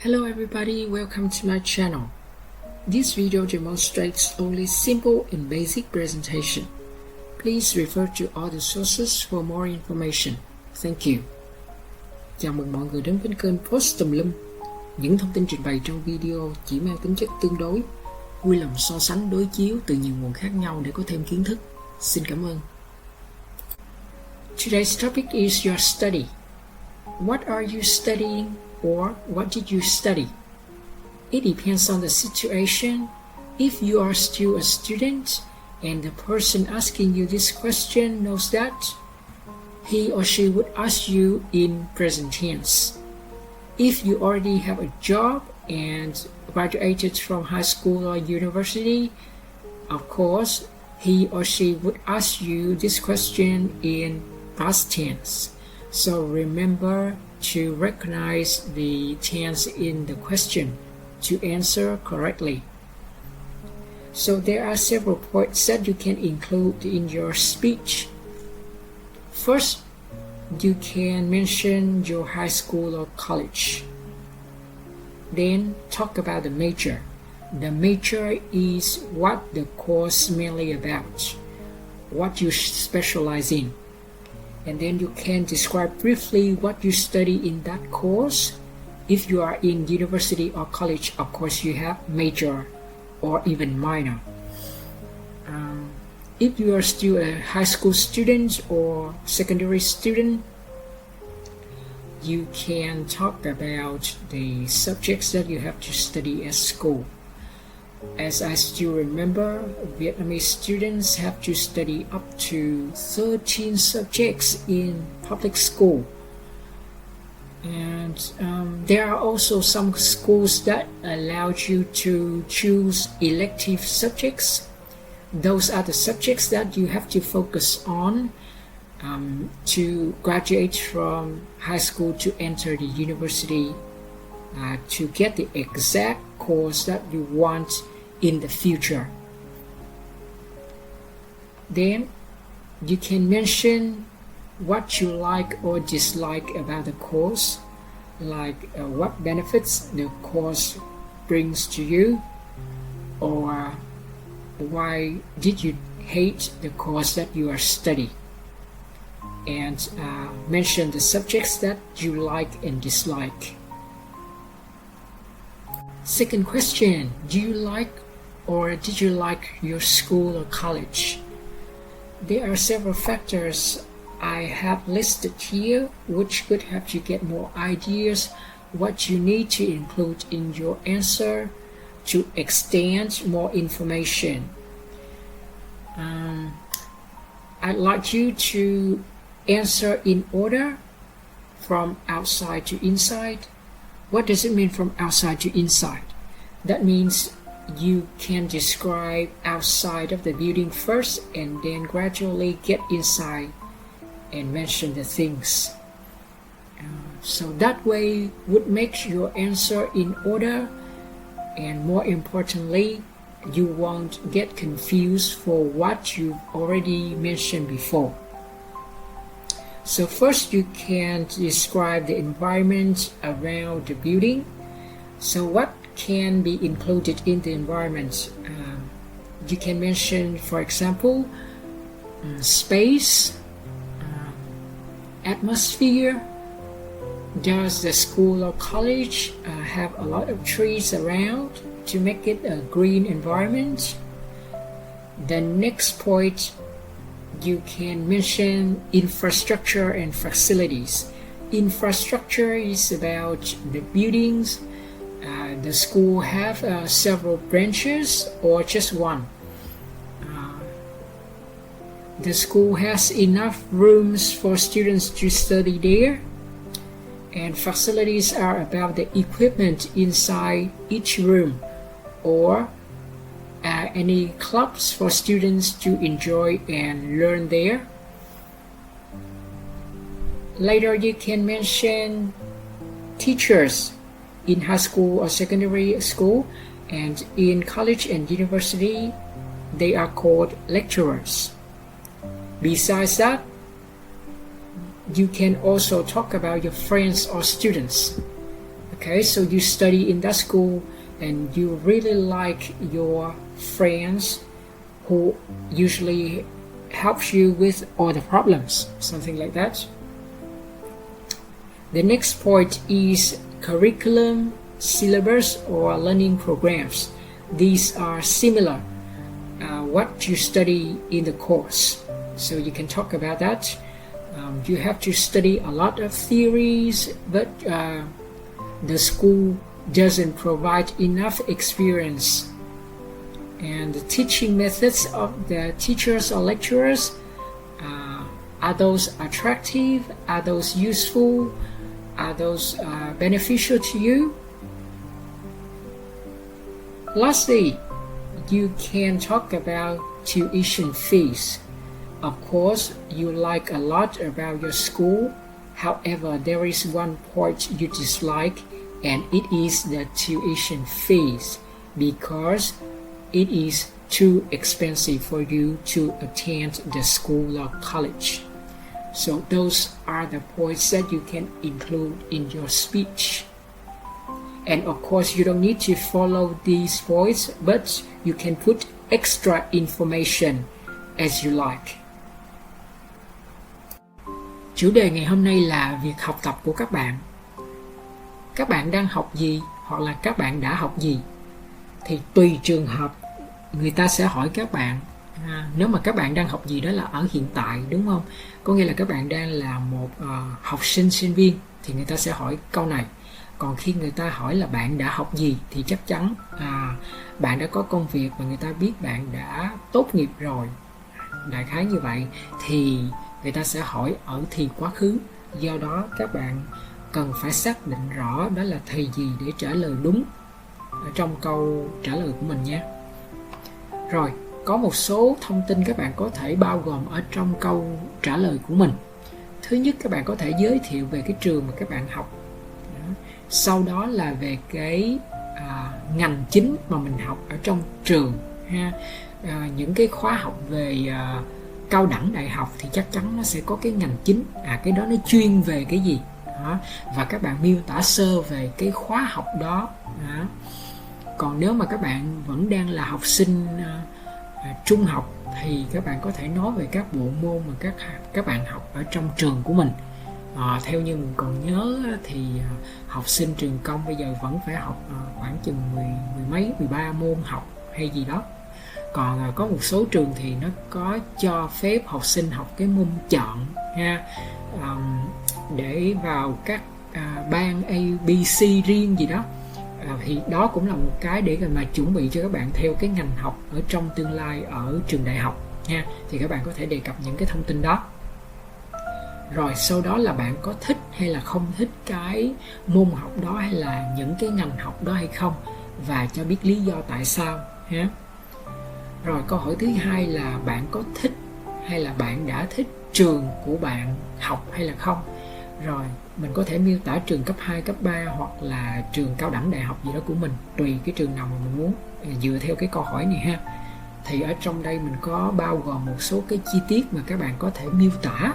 Hello everybody, welcome to my channel. This video demonstrates only simple and basic presentation. Please refer to all the sources for more information. Thank you. Chào mừng mọi người đến với kênh Post Tùm Lum. Những thông tin trình bày trong video chỉ mang tính chất tương đối, vui lòng so sánh đối chiếu từ nhiều nguồn khác nhau để có thêm kiến thức. Xin cảm ơn. Today's topic is your study. What are you studying? Or what did you study? It depends on the situation. If you are still a student and the person asking you this question knows that, he or she would ask you in present tense. If you already have a job and graduated from high school or university, of course, he or she would ask you this question in past tense. So remember to recognize the tense in the question to answer correctly. So there are several points that you can include in your speech. First, you can mention your high school or college. Then talk about the major. The major is what the course is mainly about, what you specialize in. And then you can describe briefly what you study in that course. If you are in university or college, of course you have major or even minor. If you are still a high school student or secondary student, you can talk about the subjects that you have to study at school. As I still remember, Vietnamese students have to study up to 13 subjects in public school. And there are also some schools that allow you to choose elective subjects. Those are the subjects that you have to focus on to graduate from high school to enter the university to get the exact course that you want in the future. Then you can mention what you like or dislike about the course, like what benefits the course brings to you, or why did you hate the course that you are studying, and mention the subjects that you like and dislike. Second question, do you like or did you like your school or college? There are several factors I have listed here which could help you get more ideas what you need to include in your answer to extend more information. I'd like you to answer in order from outside to inside. What does it mean from outside to inside? That means you can describe outside of the building first and then gradually get inside and mention the things. So that way would make your answer in order, and more importantly, you won't get confused for what you've already mentioned before. So first you can describe the environment around the building. So what can be included in the environment? You can mention, for example, space, atmosphere. Does the school or college have a lot of trees around to make it a green environment? The next point, you can mention infrastructure and facilities. Infrastructure is about the buildings. The school have several branches or just one. The school has enough rooms for students to study there. And facilities are about the equipment inside each room, or any clubs for students to enjoy and learn there. Later you can mention teachers in high school or secondary school, and in college and university they are called lecturers. Besides that, you can also talk about your friends or students. Okay, so you study in that school and you really like your friends who usually helps you with all the problems, something like that. The next point is curriculum, syllabus, or learning programs. These are similar what you study in the course, so you can talk about that. You have to study a lot of theories, but the school doesn't provide enough experience, and the teaching methods of the teachers or lecturers, are those attractive, are those useful, are those beneficial to you? Lastly, you can talk about tuition fees. Of course, you like a lot about your school. However, there is one point you dislike, and it is the tuition fees, because it is too expensive for you to attend the school or college. So those are the points that you can include in your speech. And of course, you don't need to follow these points, but you can put extra information as you like. Chủ đề ngày hôm nay là việc học tập của các bạn. Các bạn đang học gì hoặc là các bạn đã học gì? Thì tùy trường hợp người ta sẽ hỏi các bạn. Nếu mà các bạn đang học gì đó là ở hiện tại, đúng không? Có nghĩa là các bạn đang là một học sinh, sinh viên, thì người ta sẽ hỏi câu này. Còn khi người ta hỏi là bạn đã học gì thì chắc chắn bạn đã có công việc và người ta biết bạn đã tốt nghiệp rồi, đại khái như vậy, thì người ta sẽ hỏi ở thì quá khứ. Do đó các bạn cần phải xác định rõ đó là thì gì để trả lời đúng ở trong câu trả lời của mình nhé. Rồi, có một số thông tin các bạn có thể bao gồm ở trong câu trả lời của mình. Thứ nhất, các bạn có thể giới thiệu về cái trường mà các bạn học. Sau đó là về cái ngành chính mà mình học ở trong trường ha. Những cái khóa học về cao đẳng đại học thì chắc chắn nó sẽ có cái ngành chính, cái đó nó chuyên về cái gì đó. Và các bạn miêu tả sơ về cái khóa học đó. Còn nếu mà các bạn vẫn đang là học sinh trung học thì các bạn có thể nói về các bộ môn mà các bạn học ở trong trường của mình. Theo như mình còn nhớ thì học sinh trường công bây giờ vẫn phải học khoảng chừng 13 môn học hay gì đó. Còn có một số trường thì nó có cho phép học sinh học cái môn chọn ha, để vào các ban A, B, C riêng gì đó. Thì đó cũng là một cái để mà chuẩn bị cho các bạn theo cái ngành học ở trong tương lai ở trường đại học nha. Thì các bạn có thể đề cập những cái thông tin đó. Rồi sau đó là bạn có thích hay là không thích cái môn học đó hay là những cái ngành học đó hay không, và cho biết lý do tại sao ha. Rồi câu hỏi thứ hai là bạn có thích hay là bạn đã thích trường của bạn học hay là không. Rồi mình có thể miêu tả trường cấp 2, cấp 3 hoặc là trường cao đẳng đại học gì đó của mình, tùy cái trường nào mà mình muốn, dựa theo cái câu hỏi này ha. Thì ở trong đây mình có bao gồm một số cái chi tiết mà các bạn có thể miêu tả.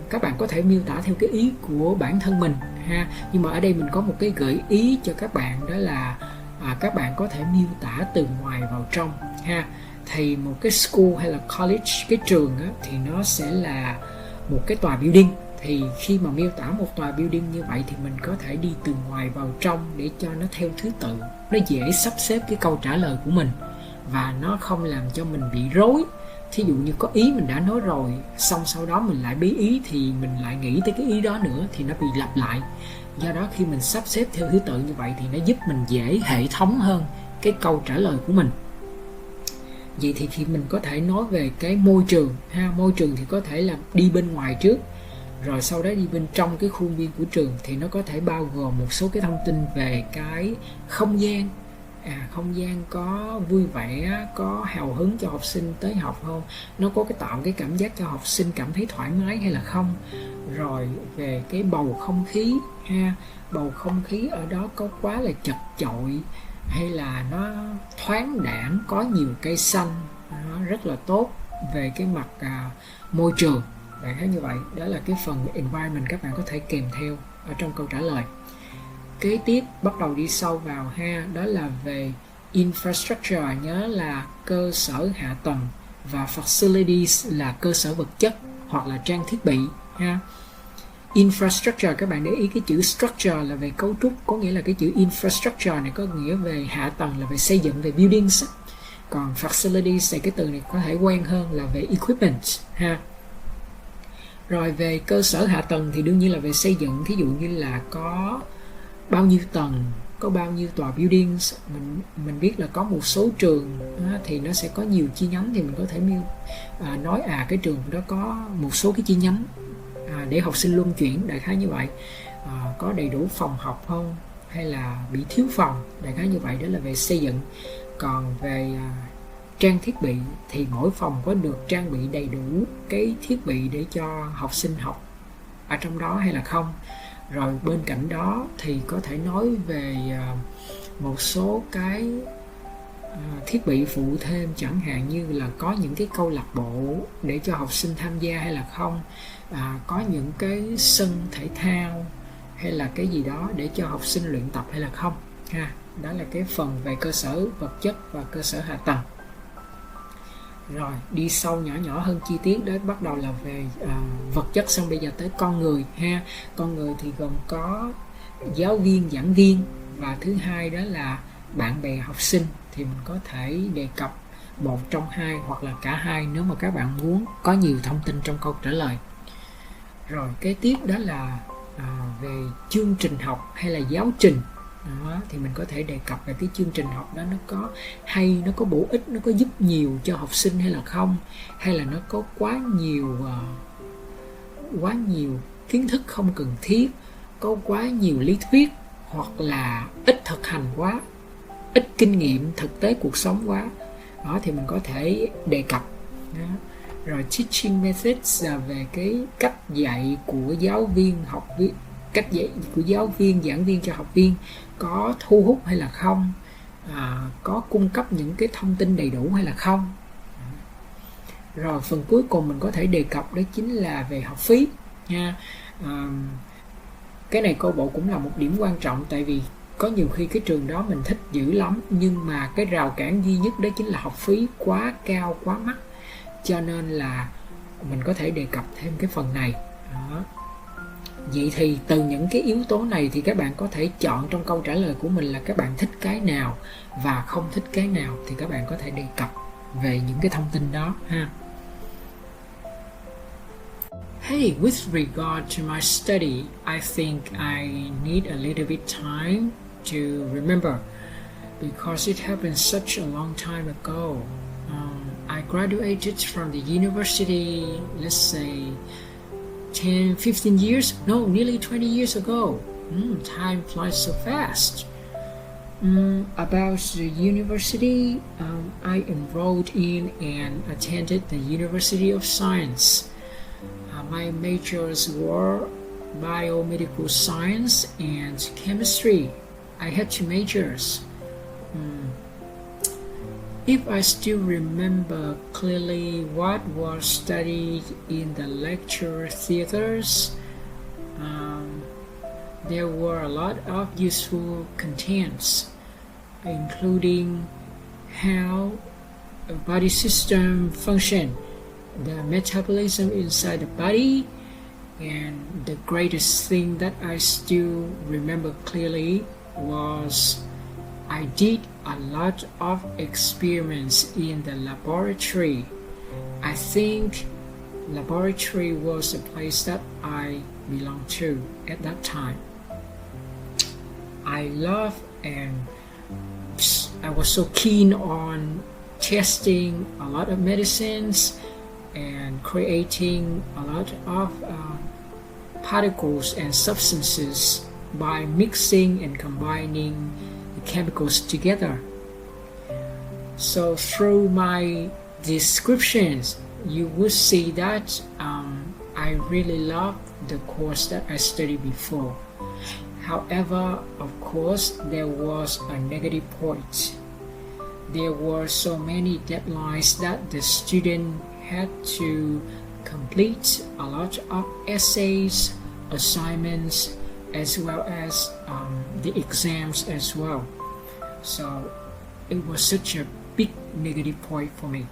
Các bạn có thể miêu tả theo cái ý của bản thân mình ha. Nhưng mà ở đây mình có một cái gợi ý cho các bạn, đó là các bạn có thể miêu tả từ ngoài vào trong ha. Thì một cái school hay là college, cái trường á, thì nó sẽ là một cái tòa building. Thì khi mà miêu tả một tòa building như vậy thì mình có thể đi từ ngoài vào trong để cho nó theo thứ tự, nó dễ sắp xếp cái câu trả lời của mình và nó không làm cho mình bị rối. Thí dụ như có ý mình đã nói rồi, xong sau đó mình lại bí ý thì mình lại nghĩ tới cái ý đó nữa thì nó bị lặp lại. Do đó khi mình sắp xếp theo thứ tự như vậy thì nó giúp mình dễ hệ thống hơn cái câu trả lời của mình. Vậy thì khi mình có thể nói về cái môi trường ha. Môi trường thì có thể là đi bên ngoài trước, rồi sau đó đi bên trong cái khuôn viên của trường. Thì nó có thể bao gồm một số cái thông tin về cái không gian. Không gian có vui vẻ, có hào hứng cho học sinh tới học không, nó có cái tạo cái cảm giác cho học sinh cảm thấy thoải mái hay là không. Rồi về cái bầu không khí ha, bầu không khí ở đó có quá là chật chội hay là nó thoáng đãng, có nhiều cây xanh, nó rất là tốt về cái mặt môi trường. Bạn thấy như vậy, đó là cái phần environment các bạn có thể kèm theo ở trong câu trả lời. Kế tiếp bắt đầu đi sâu vào ha, đó là về infrastructure, nhớ là cơ sở hạ tầng, và facilities là cơ sở vật chất hoặc là trang thiết bị ha. Infrastructure, các bạn để ý cái chữ structure là về cấu trúc, có nghĩa là cái chữ infrastructure này có nghĩa về hạ tầng, là về xây dựng, về buildings. Còn facilities thì cái từ này có thể quen hơn là về equipment ha. Rồi về cơ sở hạ tầng thì đương nhiên là về xây dựng, thí dụ như là có bao nhiêu tầng, có bao nhiêu tòa buildings. Mình biết là có một số trường thì nó sẽ có nhiều chi nhánh, thì mình có thể nói cái trường đó có một số cái chi nhánh để học sinh luân chuyển, đại khái như vậy. Có đầy đủ phòng học không, hay là bị thiếu phòng, đại khái như vậy. Đó là về xây dựng. Còn về trang thiết bị thì mỗi phòng có được trang bị đầy đủ cái thiết bị để cho học sinh học ở trong đó hay là không. Rồi bên cạnh đó thì có thể nói về một số cái thiết bị phụ thêm, chẳng hạn như là có những cái câu lạc bộ để cho học sinh tham gia hay là không, có những cái sân thể thao hay là cái gì đó để cho học sinh luyện tập hay là không ha. Đó là cái phần về cơ sở vật chất và cơ sở hạ tầng. Rồi đi sâu nhỏ hơn chi tiết, đó bắt đầu là về vật chất, xong bây giờ tới con người ha. Con người thì gồm có giáo viên, giảng viên, và thứ hai đó là bạn bè học sinh. Thì mình có thể đề cập một trong hai hoặc là cả hai nếu mà các bạn muốn có nhiều thông tin trong câu trả lời. Rồi kế tiếp đó là về chương trình học hay là giáo trình. Thì mình có thể đề cập về cái chương trình học đó, nó có hay, nó có bổ ích, nó có giúp nhiều cho học sinh hay là không, hay là nó có quá nhiều kiến thức không cần thiết, có quá nhiều lý thuyết, hoặc là ít thực hành quá, ít kinh nghiệm thực tế cuộc sống quá. Đó thì mình có thể đề cập. Đó. Rồi teaching methods là về cái cách dạy của giáo viên, cách dạy của giáo viên, giảng viên cho học viên có thu hút hay là không, có cung cấp những cái thông tin đầy đủ hay là không. Rồi phần cuối cùng mình có thể đề cập đó chính là về học phí nha. Cái này câu bộ cũng là một điểm quan trọng, tại vì có nhiều khi cái trường đó mình thích dữ lắm, nhưng mà cái rào cản duy nhất đó chính là học phí quá cao, quá mắc, cho nên là mình có thể đề cập thêm cái phần này. Đó. Vậy thì từ những cái yếu tố này thì các bạn có thể chọn trong câu trả lời của mình là các bạn thích cái nào và không thích cái nào, thì các bạn có thể đề cập về những cái thông tin đó ha. Hey, with regard to my study, I think I need a little bit time to remember because it happened such a long time ago. I graduated from the university, let's say 10, 15 years, no, nearly 20 years ago. Time flies so fast. About the university, I enrolled in and attended the University of Science. My majors were biomedical science and chemistry. I had two majors. If I still remember clearly what was studied in the lecture theaters, there were a lot of useful contents, including how a body system functions, the metabolism inside the body, and the greatest thing that I still remember clearly was I did a lot of experiments in the laboratory. I think laboratory was the place that I belonged to at that time. I love and I was so keen on testing a lot of medicines and creating a lot of particles and substances by mixing and combining the chemicals together. So through my descriptions, you would see that I really love the course that I studied before. However, of course, there was a negative point. There were so many deadlines that the student had to complete a lot of essays, assignments, as well as the exams as well. So it was such a big negative point for me.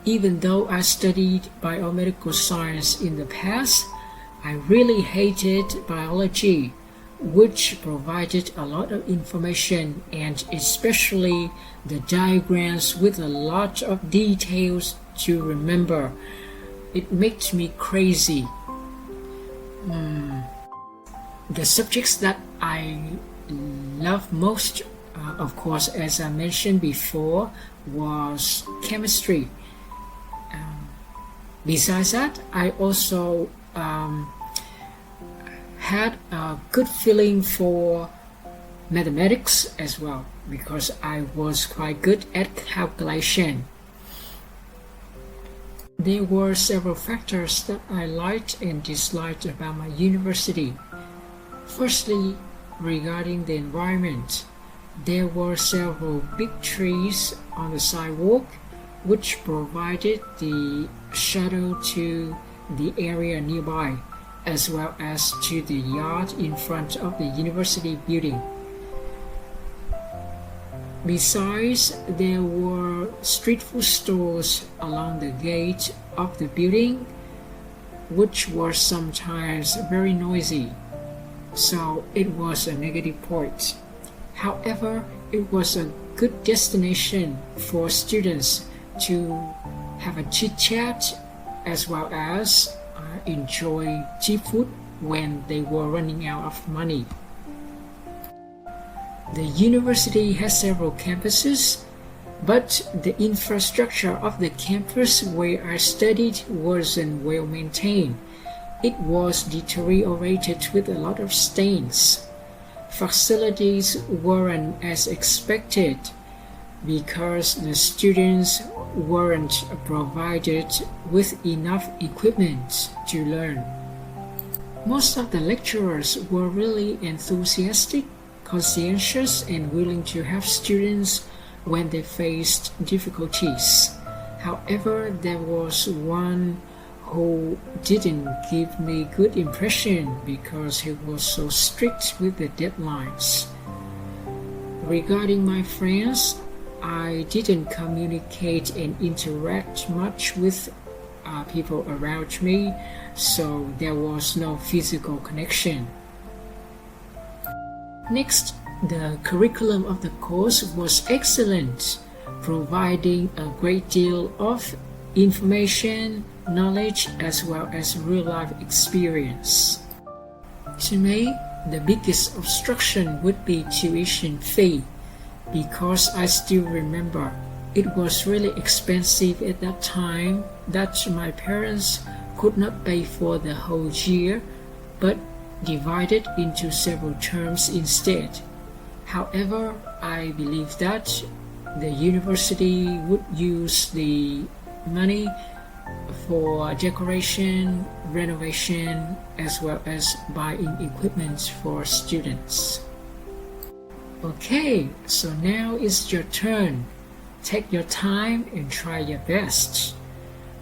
Even though I studied biomedical science in the past, I really hated biology, which provided a lot of information and especially the diagrams with a lot of details to remember. It makes me crazy. The subjects that I love most, of course, as I mentioned before, was chemistry. Besides that, I also had a good feeling for mathematics as well, because I was quite good at calculation. There were several factors that I liked and disliked about my university. Firstly, regarding the environment, there were several big trees on the sidewalk which provided the shadow to the area nearby, as well as to the yard in front of the university building. Besides, there were street food stores along the gate of the building, which were sometimes very noisy, so it was a negative point. However, it was a good destination for students to have a chit-chat as well as enjoy cheap food when they were running out of money. The university has several campuses, but the infrastructure of the campus where I studied wasn't well maintained. It was deteriorated with a lot of stains. Facilities weren't as expected because the students weren't provided with enough equipment to learn. Most of the lecturers were really enthusiastic, conscientious, and willing to help students when they faced difficulties. However, there was one who didn't give me good impression because he was so strict with the deadlines. Regarding my friends, I didn't communicate and interact much with people around me, so there was no physical connection. Next, the curriculum of the course was excellent, providing a great deal of information, knowledge, as well as real-life experience. To me, the biggest obstruction would be tuition fee, because I still remember it was really expensive at that time that my parents could not pay for the whole year, but divided into several terms instead. However, I believe that the university would use the money for decoration, renovation, as well as buying equipment for students. Okay, so now it's your turn. Take your time and try your best.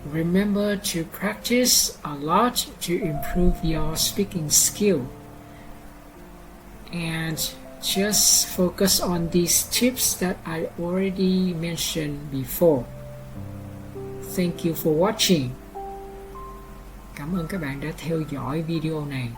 Remember to practice a lot to improve your speaking skill. And just focus on these tips that I already mentioned before. Thank you for watching. Cảm ơn các bạn đã theo dõi video này.